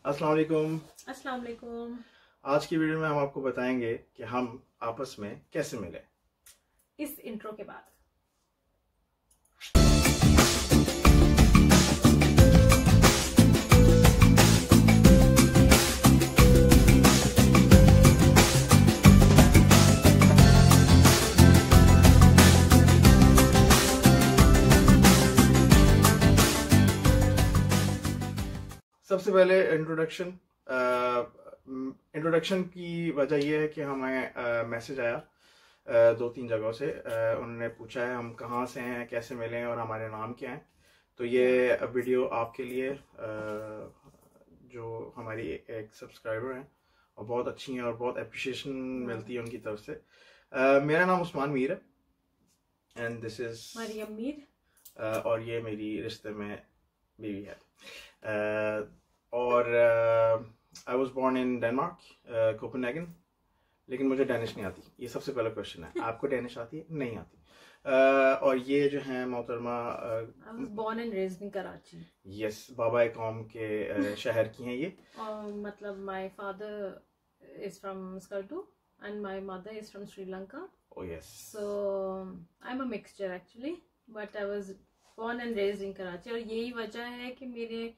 अस्सलाम वालेकुम। अस्सलाम वालेकुम। आज की वीडियो में हम आपको बताएंगे कि हम आपस में कैसे मिले। इस इंट्रो के बाद सबसे पहले इंट्रोडक्शन की वजह यह है कि हमें मैसेज आया 2-3 जगहों से। उन्होंने पूछा है हम कहाँ से हैं, कैसे मिले हैं और हमारे नाम क्या हैं। तो ये वीडियो आपके लिए, जो हमारी एक सब्सक्राइबर हैं और बहुत अच्छी हैं और बहुत अप्रिशिएशन मिलती है उनकी तरफ से। मेरा नाम उस्मान मीर है and this is Maryam Mir, और ये मेरी रिश्ते में बीवी है। और I was born in Denmark, Copenhagen. लेकिन मुझे डैनिश नहीं आती। ये सबसे पहला क्वेश्चन है, आपको डैनिश आती है? नहीं आती। और ये जो है मोहतरमा, I was born and raised in Karachi. Yes, बाबा कौम के शहर की हैं ये। मतलब my father is from Skardu and my mother is from Sri Lanka. Oh yes. So I am a mixture actually, but I was born and raised in Karachi. और यही वजह है कि मेरे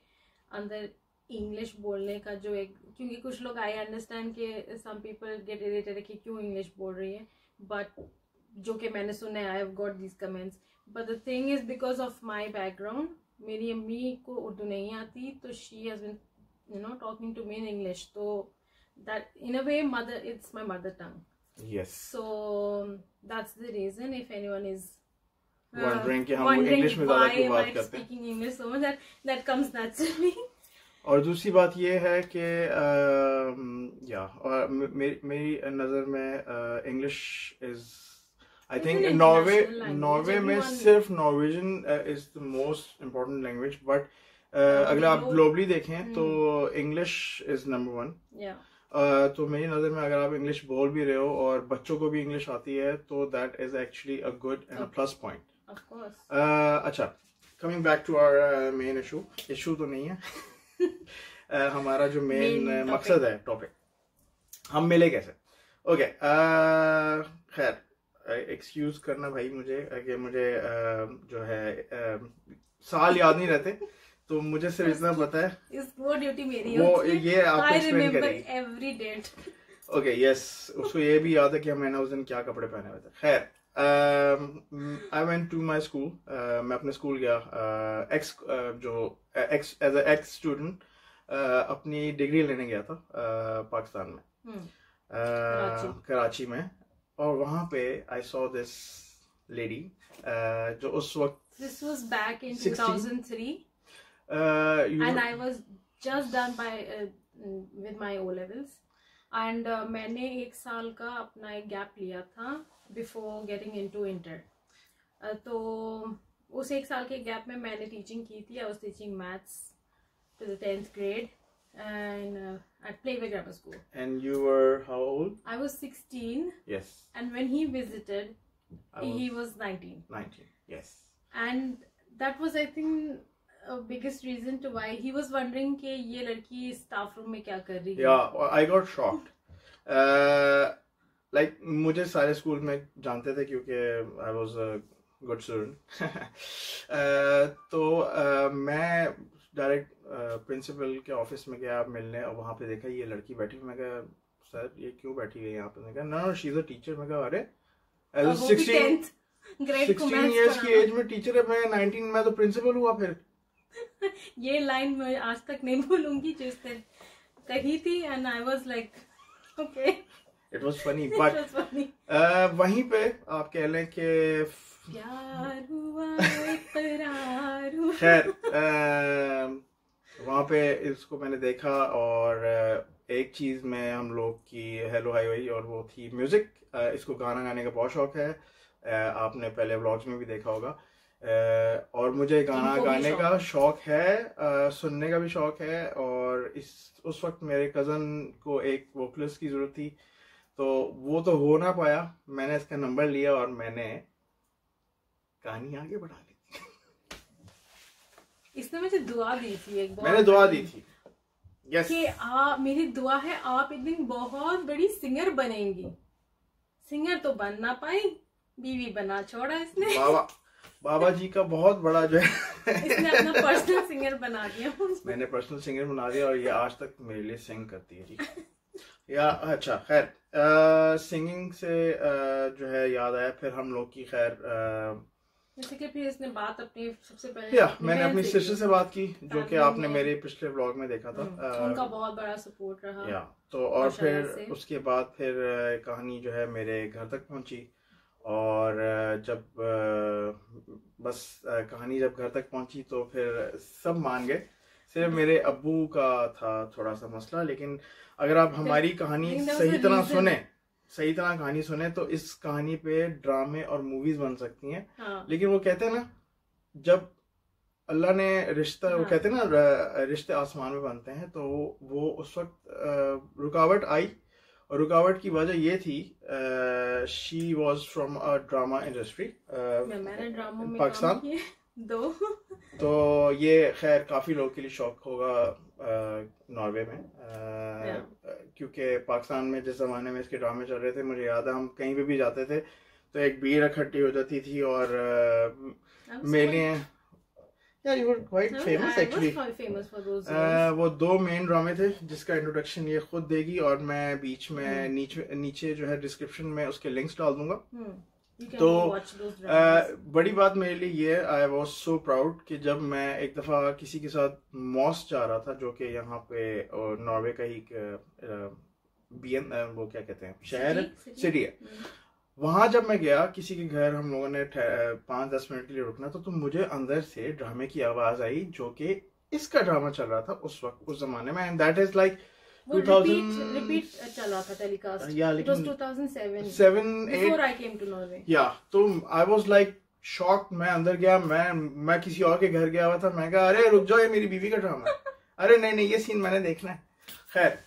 अंदर इंग्लिश बोलने का जो एक, क्योंकि कुछ लोग आई अंडरस्टैंड कि सम पीपल गेट इरिटेटेड कि क्यों इंग्लिश बोल रही है, बट जो कि मैंने सुना है, I have got this comments, but the thing is because of my background. मेरी अम्मी को उर्दू नहीं आती, तो she has been talking to me in English, तो that in a way mother, it's my mother tongue. Yes. So that's the reason if anyone is wondering कि हम English में ज़्यादा क्यों बात करते हैं। Speaking English so much that comes naturally. और दूसरी बात ये है कि मेरी नज़र में English is, I think Norway में सिर्फ Norwegian is the most important language, but अगर आप ग्लोबली देखें तो इंग्लिश इज नंबर 1। तो मेरी नज़र में अगर आप इंग्लिश बोल भी रहे हो और बच्चों को भी इंग्लिश आती है तो that is actually a good and a plus point. अच्छा, coming back to our main issue तो नहीं है। हमारा जो मेन मकसद है, टॉपिक, हम मिले कैसे। ओके, खैर एक्सक्यूज करना भाई मुझे कि मुझे जो है साल याद नहीं रहते, तो मुझे सिर्फ इतना पता है वो ड्यूटी मेरी वो होती है। ये आपको एक्सप्लेन करेगी। Every date. ओके यस, उसको ये भी याद है कि मैंने उस दिन क्या कपड़े पहने हुए थे। खैर, I went to my school. मैं अपने स्कूल गया एज अ एक्स स्टूडेंट अपनी डिग्री लेने गया था पाकिस्तान में, कराची में। और वहाँ पे आई सॉ दिस लेडी जो उस वक्त, this was back in 2003 and I was just done by with my O levels and मैंने 1 साल का अपना एक गैप लिया था बिफोर गेटिंग इनटू इंटर। तो उस 1 साल के गैप में मैंने टीचिंग की थी। I was teaching maths to the 10th grade and at Playway Grammar School. And you were how old? I was 16. Yes. And when he visited, he was 19. 19, yes. And that was, I think, a biggest reason to why he was wondering कि ये लड़की staff room में क्या कर रही है। Yeah, I got shocked. Like मुझे सारे स्कूल में जानते थे क्योंकि I was a good student. तो मैं डायरेक्ट प्रिंसिपल के ऑफिस में गया मिलने, और वहाँ पे देखा ये लड़की बैठी। मैं कहा सर ये क्यों बैठी है यहाँ पे? मैंने कहा no she is a teacher. मैं कहा अरे 16 इयर्स की एज में टीचर है, मैं 19, मैं तो प्रिंसिपल हुआ फिर। ये लाइन मैं आज तक नहीं भूलूंगी जो उसने कही थी and I was like okay, it was funny. But वहीं पे आप कह लें कि प्यार हुआ इकरार हुआ। खैर वहाँ पे इसको मैंने देखा और एक चीज़ में हम लोग की हेलो हाई हुई और वो थी म्यूज़िक। इसको गाना गाने का बहुत शौक है, आपने पहले व्लॉग्स में भी देखा होगा। और मुझे गाना गाने का शौक है, सुनने का भी शौक है। और उस वक्त मेरे कज़न को एक वोकलिस्ट की ज़रूरत थी, तो वो तो हो ना पाया। मैंने इसका नंबर लिया और मैंने कहानी आगे बढ़ा ली। इसने मुझे दुआ दी थी एक बार। मैंने दुआ दी थी yes. कि मेरी दुआ है आप एक दिन बहुत बड़ी सिंगर बनेंगी। सिंगर तो बन ना पाई, बीवी बना छोड़ा इसने। बाबा जी का बहुत बड़ा जो है इसने अपना पर्सनल सिंगर बना दिया। मैंने पर्सनल सिंगर बना दिया और ये आज तक मेरे लिए सिंग करती है जी। या अच्छा खैर, सिंगिंग से जो है याद आया, फिर हम लोग की खैर जैसे कि फिर इसने बात अपनी सबसे पहले मैंने अपनी सिस्टर से बात की, जो कि आपने मेरे पिछले व्लॉग में देखा था। उनका बहुत बड़ा सपोर्ट रहा। तो और फिर उसके बाद फिर कहानी जो है मेरे घर तक पहुंची, और जब बस कहानी जब घर तक पहुंची तो फिर सब मान गए, सिर्फ मेरे अब्बू का था थोड़ा सा मसला। लेकिन अगर आप हमारी कहानी सही तरह कहानी सुने तो इस कहानी पे ड्रामे और मूवीज बन सकती हैं। लेकिन वो कहते हैं ना, जब अल्लाह ने रिश्ता, वो कहते हैं ना रिश्ते आसमान में बनते हैं, तो वो उस वक्त रुकावट आई, और रुकावट की वजह ये थी, she was from a drama industry Pakistan. तो ये खैर काफी लोगों के लिए शौक होगा नॉर्वे में, क्योंकि पाकिस्तान में जिस जमाने में इसके ड्रामे चल रहे थे, मुझे याद है हम कहीं पे भी जाते थे तो एक भीड़ इकट्ठी हो जाती थी, और मेले Yeah, you were quite famous actually. I was famous for those days. वो 2 मेन ड्रामे थे जिसका इंट्रोडक्शन ये खुद देगी, और मैं बीच में नीचे जो है डिस्क्रिप्शन में उसके लिंक्स डाल दूंगा। तो बड़ी बात मेरे लिए ये, आई वॉज सो प्राउड कि जब मैं एक दफा किसी के साथ मॉस जा रहा था, जो कि यहाँ पे नॉर्वे का ही वो क्या कहते हैं शहर है, सिटी है। वहां जब मैं गया किसी के घर, हम लोगों ने 5-10 मिनट के लिए रुकना, तो मुझे अंदर से ड्रामे की आवाज आई, जो कि इसका ड्रामा चल रहा था उस वक्त, उस जमाने में, एंड दैट इज लाइक 2000 चल रहा था telecast. It was 2007 before I came to Norway. तो आई वाज लाइक शॉक्ड। मैं अंदर गया, मैं किसी और के घर गया हुआ था, मैं कहा अरे रुक जाओ, ये मेरी बीवी का ड्रामा है। अरे नहीं ये सीन मैंने देखना है। खैर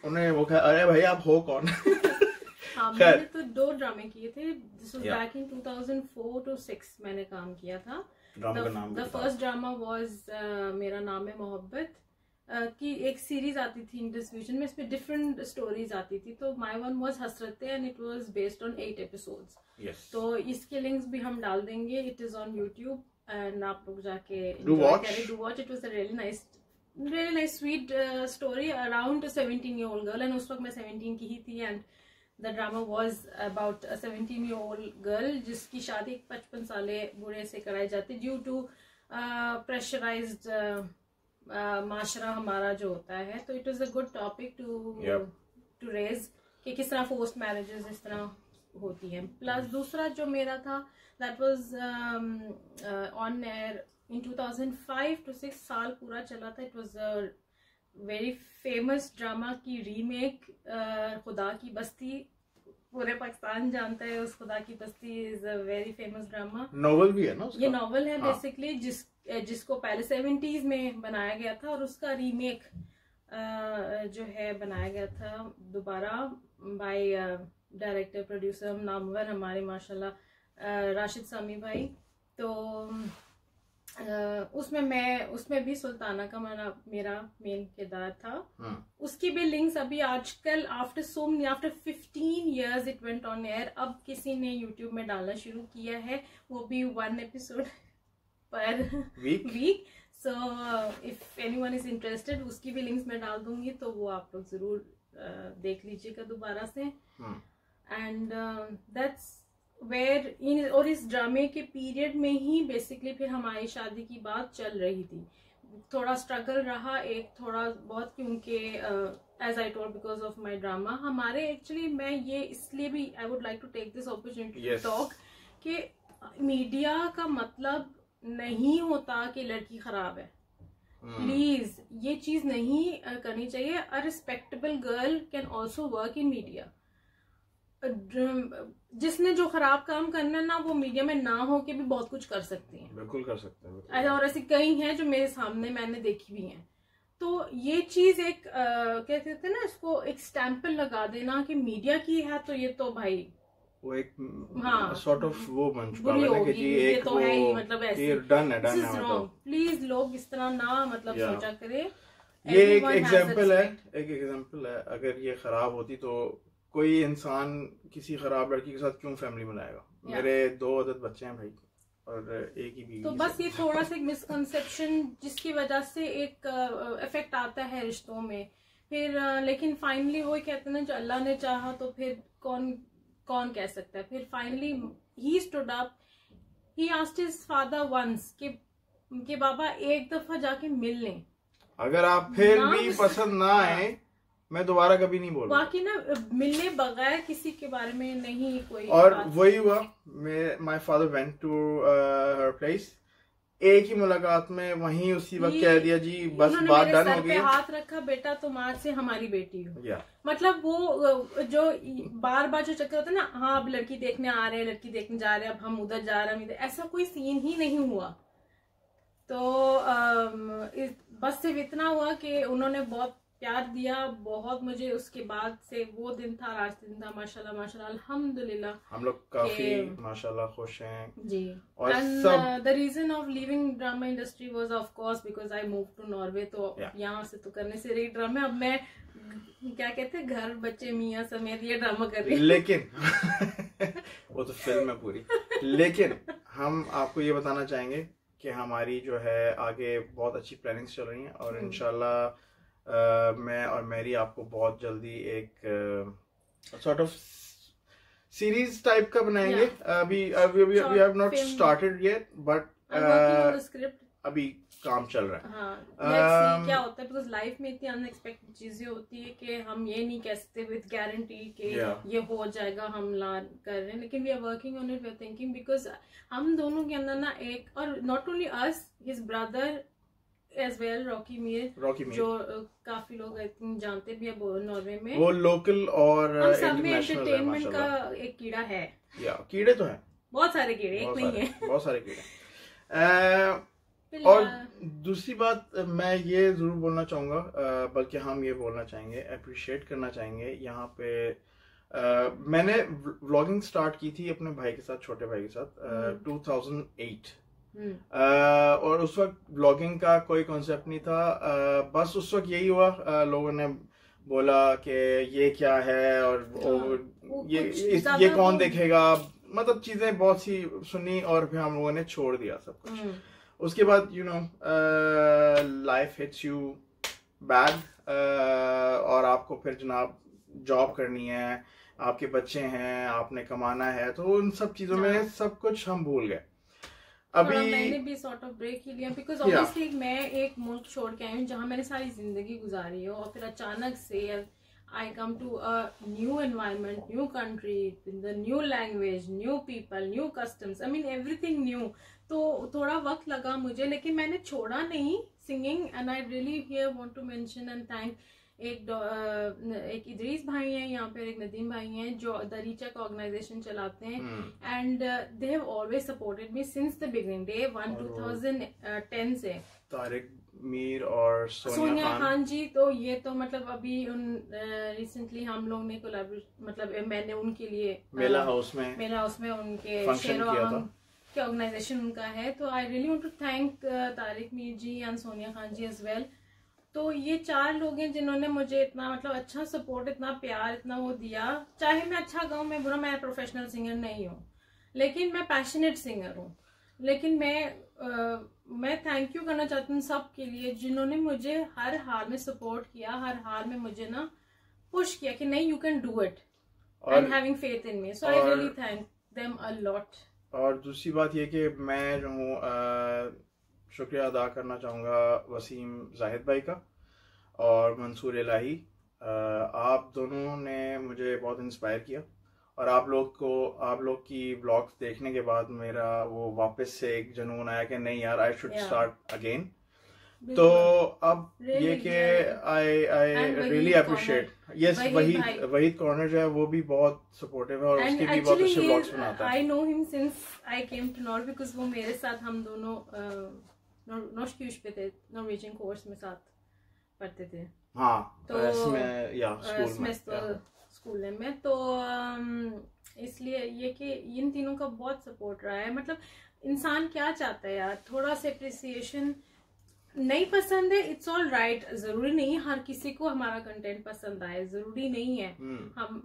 उन्होंने वो कहा, अरे भाई आप हो कौन? हाँ, मैंने तो 2 ड्रामे किए थे। This was back in 2004 to 6 मैंने काम किया था। द फर्स्ट ड्रामा वाज मेरा नाम है मोहब्बत की एक सीरीज आती थी इंडस विजन में, इसमें डिफरेंट स्टोरीज आती थी। तो my one was Hasratein and it was based on 8 episodes. तो इसके लिंक्स भी हम डाल देंगे, it is on YouTube and आप लोग जाके do watch. It was a really nice sweet story around 17-year-old girl, and उस वक्त मैं 17 की ही थी, and The drama was about a 17-year-old girl जिसकी शादी 55 साले बूढ़े से कराई जाती ड्यू टू प्रेशराइज्ड माशरा हमारा जो होता है। तो it was a good topic to raise कि किस तरह फोर्स्ड मैरिजेस इस तरह होती हैं। प्लस दूसरा जो मेरा था that was on air in 2005 to 6 साल पूरा चला था। It was a very famous drama की रीमेक, खुदा की बस्ती। पूरे पाकिस्तान जानता है उस खुदा की बस्ती is a very famous drama. Novel भी है ना उसका? ये नॉवल है बेसिकली, जिसको पहले 70s में बनाया गया था, और उसका रीमेक जो है बनाया गया था दोबारा बाय डायरेक्टर प्रोड्यूसर नामवर हमारे माशाल्लाह राशिद सामी भाई। तो उसमें भी सुल्ताना का मेरा मेन किरदार था। उसकी भी लिंक्स अभी आजकल after 15 years it went on air, अब किसी ने यूट्यूब में डालना शुरू किया है, वो भी 1 episode per week. So if anyone is interested, उसकी भी लिंक्स मैं डाल दूंगी, तो वो आप लोग जरूर देख लीजिएगा दोबारा से। एंड दैट्स वेयर और इस ड्रामे के पीरियड में ही बेसिकली फिर हमारी शादी की बात चल रही थी। थोड़ा स्ट्रगल रहा एक थोड़ा बहुत, क्योंकि as I told because of my drama हमारे एक्चुअली मैं ये इसलिए भी I would like to take this opportunity to talk कि मीडिया का मतलब नहीं होता कि लड़की खराब है। प्लीज ये चीज नहीं करनी चाहिए। A respectable girl can also work in media. जिसने जो खराब काम करना है ना, वो मीडिया में ना हो के भी बहुत कुछ कर सकती हैं। बिल्कुल कर सकते हैं। और ऐसी कई हैं जो मेरे सामने मैंने देखी भी हैं। तो ये चीज एक क्या कहते हैं ना, इसको एक स्टैंपल लगा देना कि मीडिया की है, तो ये तो भाई वो एक सॉर्ट ऑफ वो बन चुका है ना कि जी एक तो है ही, मतलब ऐसे डन है। प्लीज लोग इस तरह ना मतलब सोचा करे। ये एक एग्जांपल है, अगर ये खराब होती तो कोई इंसान किसी खराब लड़की के साथ क्यों फैमिली बनाएगा। मेरे 2 अदद बच्चे हैं भाई और एक ही बीवी। तो बस ये थोड़ा सा मिसकंसेप्शन जिसकी वजह से एक इफेक्ट आता है रिश्तों में फिर, लेकिन फाइनली वो कहते हैं ना जो अल्लाह ने चाहा तो फिर कौन कह सकता है। फिर finally he stood up, he asked his father once कि बाबा एक दफा जाके मिल लें, अगर आप फिर भी पसंद ना आए मैं दोबारा कभी नहीं बोलूंगा। बाकी ना मिलने बगैर किसी के बारे में नहीं कोई। और वही हुआ, my father went to her place, एक ही मुलाकात में वहीं उसी वक्त कह दिया जी बस बात डन हो गई। हाथ रखा, बेटा तुम आज से हमारी बेटी हो। मतलब वो जो बार बार जो चक्कर होता है ना, हाँ अब लड़की देखने आ रहे हैं, लड़की देखने जा रहे हैं, अब हम उधर जा रहे हैं, ऐसा कोई सीन ही नहीं हुआ। तो बस सिर्फ इतना हुआ कि उन्होंने बहुत प्यार दिया, बहुत मुझे उसके बाद से वो दिन था, आज दिन था, माशाल्लाह माशाल्लाह अल्हम्दुलिल्लाह हम लोग काफी माशाल्लाह खुश हैं जी। और the reason of living drama industry was of course because I move to Norway. तो यहाँ से तो करने से रही ड्रामा, अब मैं क्या कहते हैं घर बच्चे मियाँ समेत ये ड्रामा कर रही हूँ। लेकिन वो तो फिल्म है पूरी। लेकिन हम आपको ये बताना चाहेंगे कि हमारी जो है आगे बहुत अच्छी प्लानिंग्स चल रही हैं और इंशाल्लाह मैं और मैरी आपको बहुत जल्दी एक सॉर्ट ऑफ सीरीज टाइप का बनाएंगे। अभी we have not started yet but अभी काम चल रहा है। हाँ, क्या होता है बिकॉज लाइफ में इतनी अनएक्सपेक्टेड चीजें होती है कि हम ये नहीं कह सकते विद गारंटी कि ये हो जाएगा, हम ला कर रहे हैं, लेकिन we are working on it, we are thinking because हम दोनों के अंदर ना एक, और not only us, his brother as well, Rocky Mir, जो काफी लोग जानते भी है नॉर्वे में, वो लोकल और एंटरटेनमेंट का एक कीड़ा है। कीड़े तो हैं, बहुत सारे कीड़े, एक नहीं है, बहुत सारे कीड़े। और दूसरी बात मैं ये जरूर बोलना चाहूंगा, बल्कि हम ये बोलना चाहेंगे, अप्रिशिएट करना चाहेंगे यहाँ पे। मैंने व्लॉगिंग स्टार्ट की थी अपने भाई के साथ, छोटे भाई के साथ 2008। और उस वक्त ब्लॉगिंग का कोई कॉन्सेप्ट नहीं था। बस उस वक्त यही हुआ, लोगों ने बोला कि ये क्या है और ये कौन देखेगा, मतलब चीजें बहुत सी सुनी और फिर हम लोगों ने छोड़ दिया सब कुछ। उसके बाद you know life hits you bad और आपको फिर जनाब जॉब करनी है, आपके बच्चे हैं, आपने कमाना है, तो उन सब चीजों में सब कुछ हम भूल गए। अभी मैंने भी सॉर्ट ऑफ ब्रेक ही लिया बिकॉज ऑब्वियसली मैं एक मुल्क छोड़ के आई हूँ जहाँ मैंने सारी जिंदगी गुजारी हो, और फिर अचानक से I come to a new environment, new country, the new language, new people, new customs. I mean everything new. तो थोड़ा वक्त लगा मुझे, लेकिन मैंने छोड़ा नहीं singing. And I really here want to mention and thank एक इदरीस भाई हैं यहाँ पे, एक नदीम भाई हैं जो द रीचेक ऑर्गेनाइजेशन चलाते हैं, and they have always supported me since the beginning, day 1 2010 से। तारिक मीर और सोनिया खान जी, तो ये तो मतलब अभी रिसेंटली हम लोग ने कोलैबोरेट, मतलब मैंने उनके लिए मेला हाउस में उनके शेरो के ऑर्गेनाइजेशन उनका है, तो I really want to thank Tariq Mir ji and Sonia Khan ji as well. तो ये 4 लोग हैं जिन्होंने मुझे इतना मतलब अच्छा सपोर्ट, इतना प्यार, इतना वो दिया। चाहे मैं अच्छा गाऊं, मैं बुरा, मैं प्रोफेशनल सिंगर नहीं हूँ, लेकिन मैं पैशनेट सिंगर हूँ। लेकिन मैं थैंक यू करना चाहती हूँ सब के लिए जिन्होंने मुझे हर हाल में सपोर्ट किया, हर हाल में मुझे ना पुश किया कि नहीं, you can do it and having faith in me, so I really thank them a lot. और दूसरी बात ये कि मैं जो हूँ शुक्रिया अदा करना चाहूँगा वसीम जाहिद भाई का और मंसूर इलाही। आप दोनों ने मुझे बहुत इंस्पायर किया और आप लोग की ब्लॉग्स देखने के बाद मेरा वो वापस से एक जुनून आया कि नहीं यार, आई शुड स्टार्ट अगेन। तो अब ये कि I really appreciate, yes, Waheed corner जो है वो भी बहुत सपोर्टिव है और उसके भी बहुत अच्छे ब्लॉग्स बनाता है। I know him since I came to Norway because वो मेरे साथ, हम दोनों नॉर्स्क्यूज पे थे, नॉर्वेजियन कोर्स में साथ पढ़ते थे। हाँ, तो स्कूल में, तो इसलिए ये कि इन तीनों का बहुत सपोर्ट रहा है। मतलब इंसान क्या चाहता है यार, थोड़ा सा अप्रिसिएशन नहीं पसंद है, इट्स ऑल राइट। जरूरी नहीं हर किसी को हमारा कंटेंट पसंद आए, जरूरी नहीं है।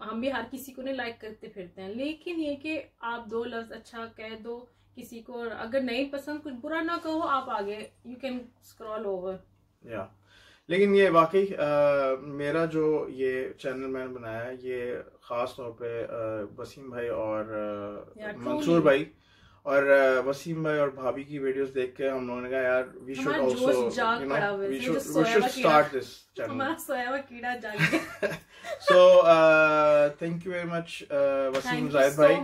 हम भी हर किसी को नहीं लाइक करते फिरते हैं, लेकिन ये कि आप 2 लफ्ज अच्छा कह दो किसी को, और अगर नहीं पसंद कुछ बुरा ना कहो, आप आगे यू कैन स्क्रॉल ओवर। या लेकिन ये वाकई मेरा जो ये चैनल मैंने बनाया ये खास तौर पे वसीम भाई और मंसूर भाई और वसीम भाई और भाभी की वीडियोस देख के हम लोगों ने कहा यार we should also we should start this channel. हमारा सोया हुआ कीड़ा जाग गया। So thank you very much Waseem Zahid भाई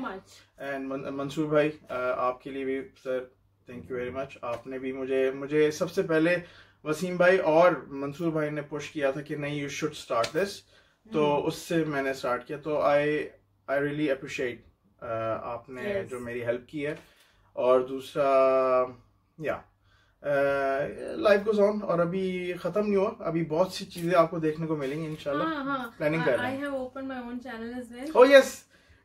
एंड मंसूर भाई, आपके लिए भी sir thank you very much. आपने भी मुझे सबसे पहले वसीम भाई और मंसूर भाई ने पुश किया था कि नहीं यू शुड स्टार्ट दिस, तो उससे मैंने स्टार्ट किया। तो आई रियली अप्रिशिएट आपने जो मेरी हेल्प की है। और दूसरा या लाइफ गोज ऑन, और अभी खत्म नहीं हुआ, अभी बहुत सी चीजें आपको देखने को मिलेंगी इंशाल्लाह। प्लानिंग कर रहे हैं। I have opened my own channel as well. Oh yes,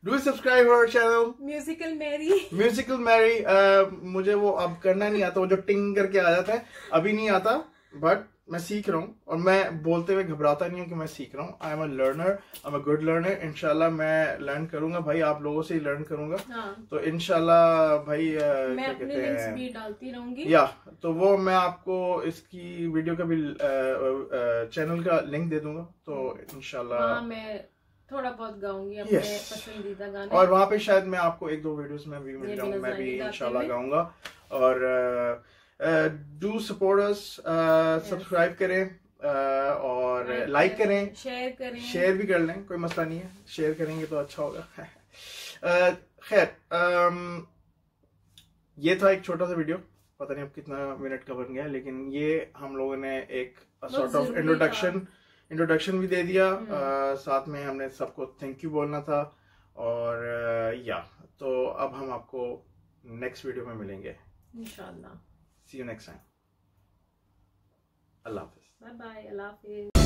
do subscribe our channel Musical Mary. Musical Mary। मुझे वो अब करना नहीं आता, वो जो टिंग करके आ जाता है अभी नहीं आता, बट मैं सीख रहा हूँ और मैं बोलते हुए घबराता नहीं हूँ कि मैं सीख रहा हूँ। आई am a learner, I am a good learner. इंशाल्लाह मैं लर्न करूंगा भाई, आप लोगों से ही लर्न करूंगा। तो इंशाल्लाह भाई मैं अपने लिंक्स भी डालती रहूंगी। या तो वो मैं आपको इसकी वीडियो का भी चैनल का लिंक दे दूंगा, तो इंशाल्लाह मैं थोड़ा बहुत गाऊंगी अपने पसंदीदा गाने, और वहाँ पे शायद मैं आपको 1-2 वीडियोस में भी मिल जाऊंगा, मैं भी इंशाल्लाह गाऊंगा। और डू सपोर्ट अस, सब्सक्राइब करें और लाइक करें, शेयर भी कर लें, कोई मसला नहीं है, शेयर करेंगे तो अच्छा होगा। खैर ये था एक छोटा सा वीडियो, पता नहीं अब कितना मिनट का बन गया, लेकिन ये हम लोगों ने एक सॉर्ट ऑफ इंट्रोडक्शन भी दे दिया। साथ में हमने सबको थैंक यू बोलना था। और या तो अब हम आपको नेक्स्ट वीडियो में मिलेंगे इंशाल्लाह। See you next time. Allah Hafiz. Bye bye. Allah Hafiz.